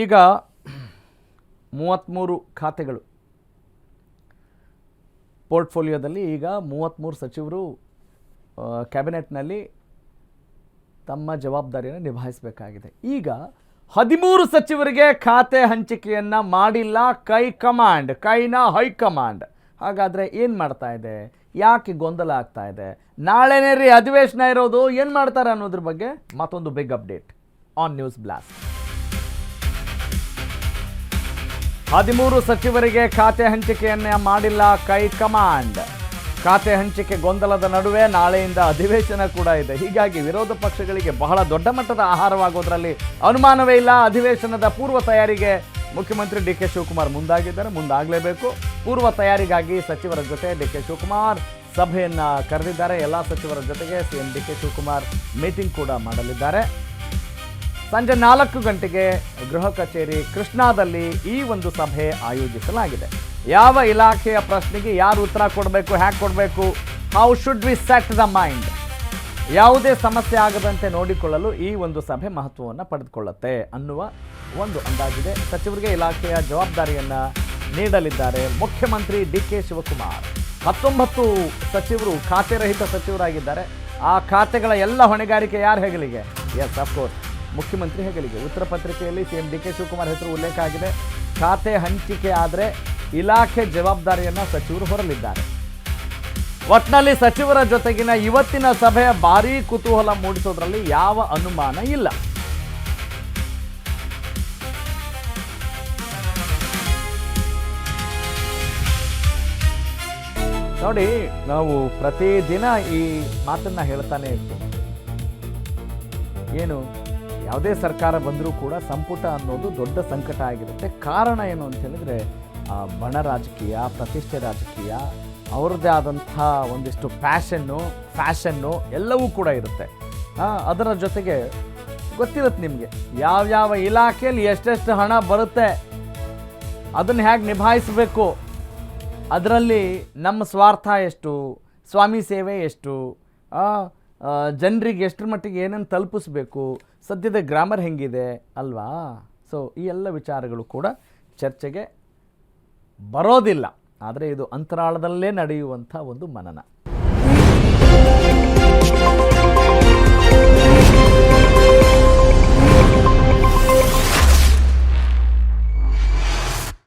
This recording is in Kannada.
ಈಗ 33 ಖಾತೆಗಳು ಪೋರ್ಟ್ಫೋಲಿಯೋದಲ್ಲಿ ಈಗ 33 ಸಚಿವರು ಕ್ಯಾಬಿನೆಟ್ನಲ್ಲಿ ತಮ್ಮ ಜವಾಬ್ದಾರಿಯನ್ನು ನಿಭಾಯಿಸಬೇಕಾಗಿದೆ. ಈಗ 13 ಸಚಿವರಿಗೆ ಖಾತೆ ಹಂಚಿಕೆಯನ್ನು ಮಾಡಿಲ್ಲ ಕೈಕಮಾಂಡ್, ಕೈನ ಹೈಕಮಾಂಡ್. ಹಾಗಾದರೆ ಏನು ಮಾಡ್ತಾ ಇದೆ, ಯಾಕೆ ಗೊಂದಲ ಆಗ್ತಾ ಇದೆ, ನಾಳೆನೇ ರೀ ಅಧಿವೇಶನ ಇರೋದು, ಏನು ಮಾಡ್ತಾರೆ ಅನ್ನೋದ್ರ ಬಗ್ಗೆ ಮತ್ತೊಂದು big update on news blast. 13 ಸಚಿವರಿಗೆ ಖಾತೆ ಹಂಚಿಕೆಯನ್ನ ಮಾಡಿಲ್ಲ ಕೈಕಮಾಂಡ್. ಖಾತೆ ಹಂಚಿಕೆ ಗೊಂದಲದ ನಡುವೆ ನಾಳೆಯಿಂದ ಅಧಿವೇಶನ ಕೂಡ ಇದೆ. ಹೀಗಾಗಿ ವಿರೋಧ ಪಕ್ಷಗಳಿಗೆ ಬಹಳ ದೊಡ್ಡ ಮಟ್ಟದ ಆಹಾರವಾಗೋದ್ರಲ್ಲಿ ಅನುಮಾನವೇ ಇಲ್ಲ. ಅಧಿವೇಶನದ ಪೂರ್ವ ತಯಾರಿಗೆ ಮುಖ್ಯಮಂತ್ರಿ ಡಿ ಕೆ ಶಿವಕುಮಾರ್ ಮುಂದಾಗಿದ್ದಾರೆ, ಮುಂದಾಗಲೇಬೇಕು. ಪೂರ್ವ ತಯಾರಿಗಾಗಿ ಸಚಿವರ ಜೊತೆ ಡಿ ಕೆ ಶಿವಕುಮಾರ್ ಸಭೆಯನ್ನು ಕರೆದಿದ್ದಾರೆ. ಎಲ್ಲ ಸಚಿವರ ಜೊತೆಗೆ CM D K Shivakumar meeting ಕೂಡ ಮಾಡಲಿದ್ದಾರೆ. ಸಂಜೆ 4 ಗಂಟೆಗೆ ಗೃಹ ಕಚೇರಿ ಕೃಷ್ಣಾದಲ್ಲಿ ಈ ಒಂದು ಸಭೆ ಆಯೋಜಿಸಲಾಗಿದೆ. ಯಾವ ಇಲಾಖೆಯ ಪ್ರಶ್ನೆಗೆ ಯಾರು ಉತ್ತರ ಕೊಡಬೇಕು, ಹ್ಯಾಕ್ ಕೊಡಬೇಕು, how should we set the mind, ಯಾವುದೇ ಸಮಸ್ಯೆ ಆಗದಂತೆ ನೋಡಿಕೊಳ್ಳಲು ಈ ಒಂದು ಸಭೆ ಮಹತ್ವವನ್ನು ಪಡೆದುಕೊಳ್ಳುತ್ತೆ ಅನ್ನುವ ಒಂದು ಅಂದಾಜಿದೆ. ಸಚಿವರಿಗೆ ಇಲಾಖೆಯ ಜವಾಬ್ದಾರಿಯನ್ನು ನೀಡಲಿದ್ದಾರೆ ಮುಖ್ಯಮಂತ್ರಿ ಡಿ ಕೆ ಶಿವಕುಮಾರ್. 19 ಸಚಿವರು ಖಾತೆ ರಹಿತ ಸಚಿವರಾಗಿದ್ದಾರೆ. ಆ ಖಾತೆಗಳ ಎಲ್ಲ ಹೊಣೆಗಾರಿಕೆ ಯಾರ ಹೆಗಲಿಗೆ? ಎಸ್, ಅಫ್ಕೋರ್ಸ್ ಮುಖ್ಯಮಂತ್ರಿ ಹೆಗಲಿಗೆ. ಉತ್ತರ ಪತ್ರಿಕೆಯಲ್ಲಿ ಸಿಎಂ ಡಿ ಕೆ ಶಿವಕುಮಾರ್ ಹೆಸರು ಉಲ್ಲೇಖ ಆಗಿದೆ. ಖಾತೆ ಹಂಚಿಕೆ ಆದರೆ ಇಲಾಖೆ ಜವಾಬ್ದಾರಿಯನ್ನು ಸಚಿವರು ಹೊರಲಿದ್ದಾರೆ. ಒಟ್ಟಿನಲ್ಲಿ ಸಚಿವರ ಜೊತೆಗಿನ ಇವತ್ತಿನ ಸಭೆ ಭಾರೀ ಕುತೂಹಲ ಮೂಡಿಸೋದ್ರಲ್ಲಿ ಯಾವ ಅನುಮಾನ ಇಲ್ಲ. ನೋಡಿ, ನಾವು ಪ್ರತಿದಿನ ಈ ಮಾತನ್ನ ಹೇಳ್ತಾನೆ ಇರ್ತೀವಿ. ಏನು ಯಾವುದೇ ಸರ್ಕಾರ ಬಂದರೂ ಕೂಡ ಸಂಪುಟ ಅನ್ನೋದು ದೊಡ್ಡ ಸಂಕಟ ಆಗಿರುತ್ತೆ. ಕಾರಣ ಏನು ಅಂತ ಹೇಳಿದ್ರೆ ಬಣ ರಾಜಕೀಯ, ಪ್ರತಿಷ್ಠೆ ರಾಜಕೀಯ, ಅವ್ರದ್ದೇ ಆದಂಥ ಒಂದಿಷ್ಟು ಫ್ಯಾಷನ್ನು ಎಲ್ಲವೂ ಕೂಡ ಇರುತ್ತೆ. ಅದರ ಜೊತೆಗೆ ಗೊತ್ತಿರುತ್ತೆ ನಿಮಗೆ ಯಾವ ಇಲಾಖೆಯಲ್ಲಿ ಎಷ್ಟೆಷ್ಟು ಹಣ ಬರುತ್ತೆ, ಅದನ್ನು ಹೇಗೆ ನಿಭಾಯಿಸಬೇಕು, ಅದರಲ್ಲಿ ನಮ್ಮ ಸ್ವಾರ್ಥ ಎಷ್ಟು, ಸ್ವಾಮಿ ಸೇವೆ ಎಷ್ಟು, ಜನರಿಗೆ ಎಷ್ಟರ ಮಟ್ಟಿಗೆ ಏನೇನು ತಲುಪಿಸ್ಬೇಕು, ಸದ್ಯದ ಗ್ರಾಮರ್ ಹೆಂಗಿದೆ ಅಲ್ವಾ. ಸೊ ಈ ಎಲ್ಲ ವಿಚಾರಗಳು ಕೂಡ ಚರ್ಚೆಗೆ ಬರೋದಿಲ್ಲ. ಆದರೆ ಇದು ಅಂತರಾಳದಲ್ಲೇ ನಡೆಯುವಂಥ ಒಂದು ಮನನ.